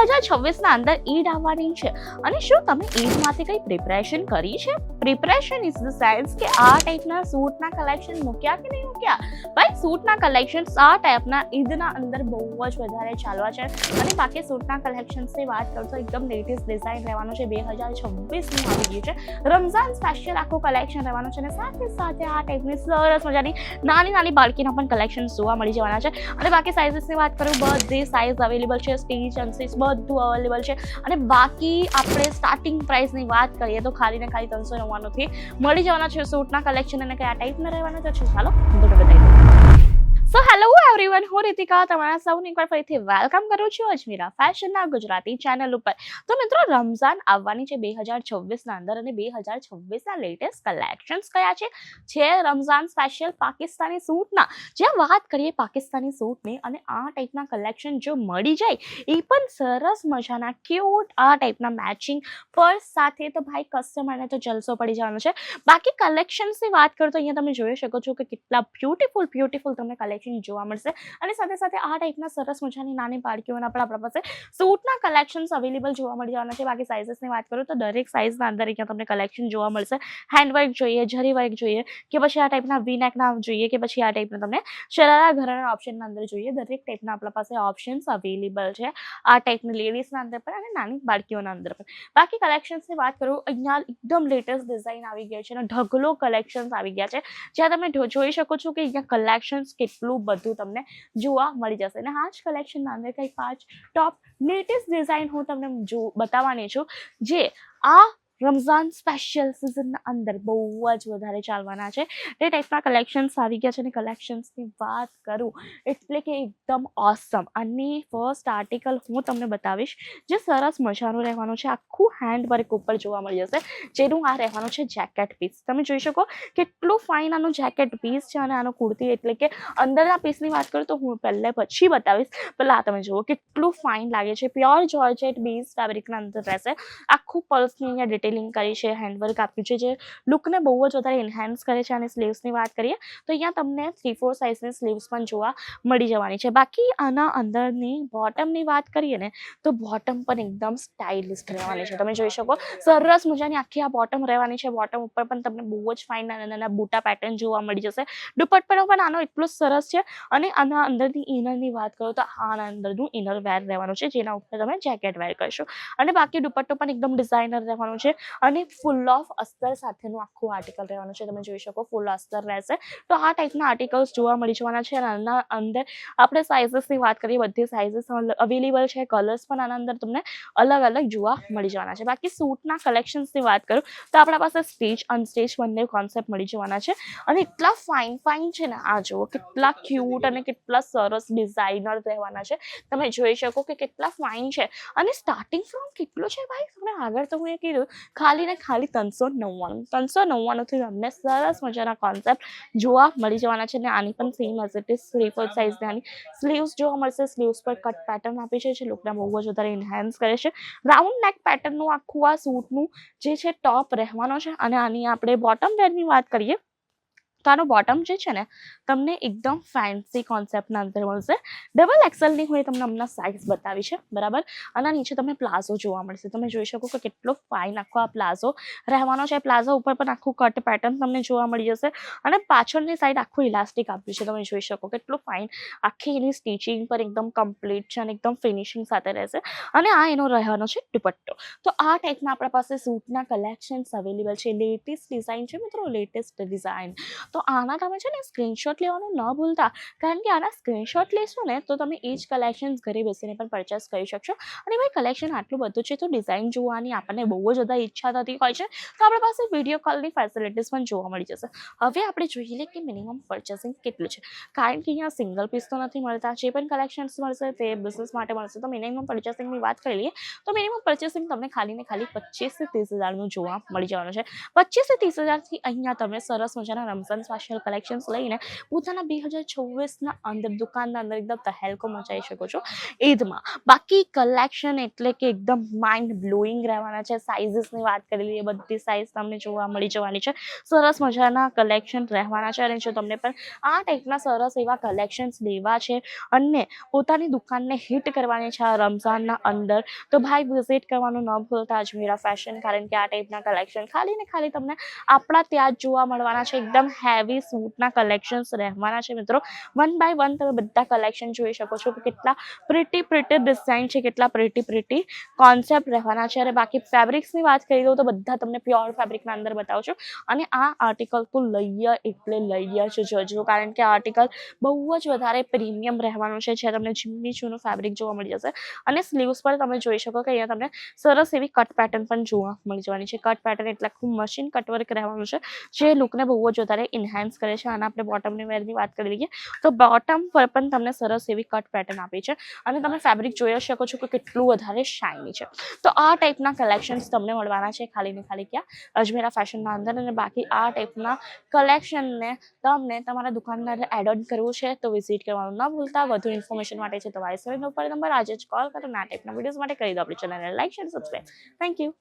2026ના અંદર ઈદ આવવાની છે અને શું તમે ઈદ માટે કઈ પ્રિપરેશન કરી છે? પ્રિપરેશન ઇઝ ધ સેન્સ કે આ ટાઈપના સૂટના કલેક્શન મૂક્યા કે નહીં મૂક્યા? ભાઈ સૂટના કલેક્શન આ ટાઈપના ઈદના અંદર બહુ જ વધારે ચાલવા છે અને બાકી સૂટના કલેક્શન્સની વાત કરું તો એકદમ લેટેસ્ટ ડિઝાઇન રહેવાનું છે. 2026ની આવી ગયું છે રમઝાન સ્પેશિયલ આખું કલેક્શન રહેવાનું છે અને સાથે સાથે આ ટાઈપની સરસ મજાની નાની નાની બાળકીના પણ કલેક્શન જોવા મળી જવાના છે. અને બાકી સાઇઝની વાત કરું બધી સાઇઝ અવેલેબલ છે, સ્ટીચ અનસ્ટીચ બધું અવેલેબલ છે. અને બાકી આપણે સ્ટાર્ટિંગ પ્રાઇસની વાત કરીએ તો ખાલી ને ખાલી 399 થી મળી જવાના છે સૂટના કલેક્શન અને કયા ટાઈપના રહેવાના છે. ચાલો બતાવી દઉં. સો હેલો એવરીવન, હું રીતિકા તમારા સૌને એકવાર ફરીથી વેલકમ કરું છું અજમીરા ફેશનના ગુજરાતી ચેનલ ઉપર. તો મિત્રો રમઝાન આવવાની છે 2026ના અંદર અને 2026ના લેટેસ્ટ કલેક્શન્સ કયા છે રમઝાન સ્પેશિયલ પાકિસ્તાની સૂટના. જ્યાં વાત કરીએ પાકિસ્તાની સૂટની અને આ ટાઈપના કલેક્શન જો મળી જાય એ પણ સરસ મજાના ક્યુટ આ ટાઈપના મેચિંગ પર્સ સાથે તો ભાઈ કસ્ટમરને તો જલસો પડી જવાનો છે. બાકી કલેક્શન્સની વાત કરું તો અહીંયા તમે જોઈ શકો છો કે કેટલા બ્યુટીફુલ તમને કલેક્શન જોવા મળશે અને સાથે સાથે આ ટાઈપના સરસ મજાની નાની બાળકીઓના પણ આપણા પાસે સૂટના કલેક્શન્સ અવેલેબલ જોવા મળી જવાના છે. બાકી સાઇઝની વાત કરું તો દરેક સાઇઝના અંદર અહીંયા તમને કલેક્શન જોવા મળશે. હેન્ડવર્ક જોઈએ, જરી વર્ક જોઈએ કે પછી આ ટાઈપના વી-નેકના જોઈએ કે પછી આ ટાઈપના તમને શરારા ઘરારા ઓપ્શનના અંદર જોઈએ, દરેક ટાઈપના આપણા પાસે ઓપ્શન્સ અવેલેબલ છે આ ટાઈપની લેડીઝના અંદર પણ અને નાની બાળકીઓના અંદર પણ. બાકી કલેક્શન્સની વાત કરું અહીંયા એકદમ લેટેસ્ટ ડિઝાઇન આવી ગયા છે અને ઢગલો કલેક્શન્સ આવી ગયા છે જ્યાં તમે જોઈ શકો છો કે અહીંયા કલેક્શન્સ કેટલું બધું તમને જોવા મળી જશે. અને આ જ કલેક્શનના અંદર કંઈ 5 ટોપ લેટેસ્ટ ડિઝાઇન હું તમને બતાવવાની છું જે આ રમઝાન સ્પેશિયલ સિઝનના અંદર બહુ જ વધારે ચાલવાના છે. તે ટાઈપના કલેક્શન્સ આવી ગયા છે અને કલેક્શન્સની વાત કરું એટલે કે એકદમ ઓસમ. અને ફર્સ્ટ આર્ટિકલ હું તમને બતાવીશ જે સરસ મજાનું રહેવાનું છે, આખું હેન્ડવર્ક ઉપર જોવા મળી જશે, જેનું આ રહેવાનું છે જેકેટ પીસ. તમે જોઈ શકો કેટલું ફાઇન આનું જેકેટ પીસ છે અને આનો કુર્તી એટલે કે અંદરના પીસની વાત કરું તો હું પછી બતાવીશ. પહેલાં તમે જુઓ કેટલું ફાઇન લાગે છે. પ્યોર જોર્જેટ બેઝ ફેબ્રિકના અંદર રહેશે. આખું પલ્સની અહીંયા ડિટેલિંગ કરી છે, હેન્ડવર્ક આપ્યું છે જે લુકને બહુ જ વધારે એન્હાન્સ કરે છે. અને સ્લીવ્સની વાત કરીએ તો અહીંયા તમને 3/4 સાઇઝની સ્લીવ્સ પણ જોવા મળી જવાની છે. બાકી આના અંદરની બોટમની વાત કરીએ ને તો બોટમ પણ એકદમ સ્ટાઇલિસ્ટ રહેવાની છે. તમે જોઈ શકો સરસ મજાની આખી આ બોટમ રહેવાની છે. બોટમ ઉપર પણ તમને બહુ જ ફાઇન નાના નાના બૂટા પેટર્ન જોવા મળી જશે. દુપટ્ટો પણ આનો એટલો સરસ છે. અને આના અંદરની ઇનરની વાત કરું તો આના અંદરનું ઇનર વેર રહેવાનું છે જેના ઉપર તમે જેકેટ વેર કરશો. અને બાકી દુપટ્ટો પણ એકદમ ડિઝાઇનર રહેવાનું છે અને ફૂલ ઓફ અસ્તર સાથેનું આખું આર્ટિકલ રહેવાનું છે. તમે જોઈ શકો ફૂલ અસ્તર રહેશે. તો આ ટાઈપના આર્ટિકલ્સ જોવા મળી જવાના છે. અને આના અંદર આપણે સાઇઝસની વાત કરીએ બધી સાઇઝસ અવેલેબલ છે. કલર્સ પણ આના અંદર તમને અલગ અલગ જોવા મળી જવાના છે. બાકી સૂટના કલેક્શન્સની વાત કરું તો આપણા પાસે સ્ટીચ અનસ્ટીચ બંને કોન્સેપ્ટ મળી જવાના છે. અને એટલા ફાઇન છે ને આ જુઓ કેટલા ક્યુટ અને કેટલા સરસ ડિઝાઇનર રહેવાના છે. તમે જોઈ શકો કે કેટલા ફાઇન છે. અને સ્ટાર્ટિંગ ફ્રોમ કેટલું છે ભાઈ તમને આગળ તો હું એ કીધું ખાલી ને ખાલી 399 થી તમને સરસ મજાના કોન્સેપ્ટ જોવા મળી જવાના છે. અને આની પણ સેમ એઝ ઇટ ઇઝ 3/4 સાઇઝની આની સ્લીવ્સ જોવા મળશે. સ્લીવ્સ પર કટ પેટર્ન આપી છે જે લુકને બહુ જ વધારે એન્હાન્સ કરે છે. રાઉન્ડ નેક પેટર્નનું આખું આ સૂટનું જે છે ટોપ રહેવાનો છે. અને આની આપણે બોટમ વેરની વાત કરીએ તો આનો બોટમ જે છે ને તમને એકદમ ફેન્સી કોન્સેપ્ટના અંદર મળશે. ડબલ એક્સેલની હું તમને હમણાં સાઇઝ બતાવી છે બરાબર. આના નીચે તમને પ્લાઝો જોવા મળશે. તમે જોઈ શકો કે કેટલો ફાઇન આખો આ પ્લાઝો રહેવાનો છે. પ્લાઝો ઉપર પણ આખું કટ પેટર્ન તમને જોવા મળી જશે. અને પાછળની સાઈડ આખું ઇલાસ્ટિક આપ્યું છે. તમે જોઈ શકો કેટલું ફાઇન આખી એની સ્ટિચિંગ પર એકદમ કમ્પ્લીટ છે અને એકદમ ફિનિશિંગ સાથે રહેશે. અને આ એનો રહેવાનો છે દુપટ્ટો. તો આ ટાઈપના આપણા પાસે સૂટના કલેક્શન્સ અવેલેબલ છે. લેટેસ્ટ ડિઝાઇન છે મિત્રો, લેટેસ્ટ ડિઝાઇન. તો આના તમે છે ને સ્ક્રીનશોટ લેવાનું ન ભૂલતા, કારણ કે આના સ્ક્રીનશોટ લેશો ને તો તમે એ જ કલેક્શન્સ ઘરે બેસીને પણ પરચેસ કરી શકશો. અને ભાઈ કલેક્શન આટલું બધું છે તો ડિઝાઇન જોવાની આપણને બહુ જ વધારે ઈચ્છા થતી હોય છે તો આપણા પાસે વિડીયો કોલની ફેસિલિટીઝ પણ જોવા મળી જશે. હવે આપણે જોઈ લઈએ કે મિનિમમ પરચેસિંગ કેટલું છે, કારણ કે અહીંયા સિંગલ પીસ તો નથી મળતા. જે પણ કલેક્શન્સ મળશે તે બિઝનેસ માટે મળશે. તો મિનિમમ પરચેસિંગની વાત કરી લઈએ તો મિનિમમ પરચેસિંગ તમને ખાલી ને ખાલી 25 થી 30 હજારનું જોવા મળી જવાનું છે. 25 થી 30 હજારથી અહીંયા તમે સરસ મજાના રમઝાન કોટન સ્પેશિયલ કલેક્શન્સ લઈને પોતાના 2026ના અંદર દુકાનના અંદર એકદમ તહેલકો મચાવી શકો છો ઈદમાં. બાકી કલેક્શન એટલે કે એકદમ માઇન્ડ બ્લોઈંગ રહેવાના છે. સાઇઝીસની વાત કરી લઈએ, બધી સાઇઝ તમને જોવા મળી જવાની છે. સરસ મજાના કલેક્શન રહેવાના છે. અને જો તમને પણ આ ટાઈપના સરસ એવા કલેક્શન્સ લેવા છે અને પોતાની દુકાનને હિટ કરવાની છે આ રમઝાનના અંદર, તો ભાઈ વિઝિટ કરવાનું ન ભૂલતા અજમેરા ફેશન. કારણ કે આ ટાઈપના કલેક્શન ખાલી ને ખાલી તમને આપણા ત્યાં જ જોવા મળવાના છે. એકદમ હેવી સૂટના કલેક્શન્સ રહેવાના છે મિત્રો. વન બાય વન તમે બધા કલેક્શન જોઈ શકો છો કે કેટલા પ્રિટી ડિઝાઇન છે, કેટલા પ્રિટી કોન્સેપ્ટ રહેવાના છે. અને બાકી ફેબ્રિક્સની વાત કરી દઉં તો બધા તમને પ્યોર ફેબ્રિકના અંદર બતાવું છું. અને આ આર્ટિકલ તો લઈએ એટલે લઈએ જ જજો, કારણ કે આ આર્ટિકલ બહુ જ વધારે પ્રીમિયમ રહેવાનું છે. જ્યાં તમને જીમની ચૂનું ફેબ્રિક જોવા મળી જશે. અને સ્લીવ્સ પર તમે જોઈ શકો કે અહીંયા તમને સરસ એવી કટ પેટર્ન પણ જોવા મળી જવાની છે. કટ પેટર્ન એટલે આખું મશીન કટવર્ક રહેવાનું છે, જે લુકને બહુ જ વધારે ઇન્હાન્સ કરે છે. અને આપણે બોટમની વેરની વાત કરી લઈએ તો બોટમ પર પણ તમને સરસ એવી કટ પેટર્ન આપી છે. અને તમે ફેબ્રિક જોઈ શકો છો કે કેટલું વધારે શાઇની છે. તો આ ટાઈપના કલેક્શન્સ તમને મળવાના છે ખાલી ને ખાલી ક્યાં? અજમેરા ફેશનના અંદર. અને બાકી આ ટાઈપના કલેક્શનને તમને તમારા દુકાનના એડ ઓન કરવું છે તો વિઝિટ કરવાનું ન ભૂલતા. વધુ ઇન્ફોર્મેશન માટે છે તો વાઇસ ઉપર નંબર આજે જ કોલ કરો. આ ટાઈપના વિડીયોઝ માટે કરી દો આપણી ચેનલને like, share, subscribe. Thank you.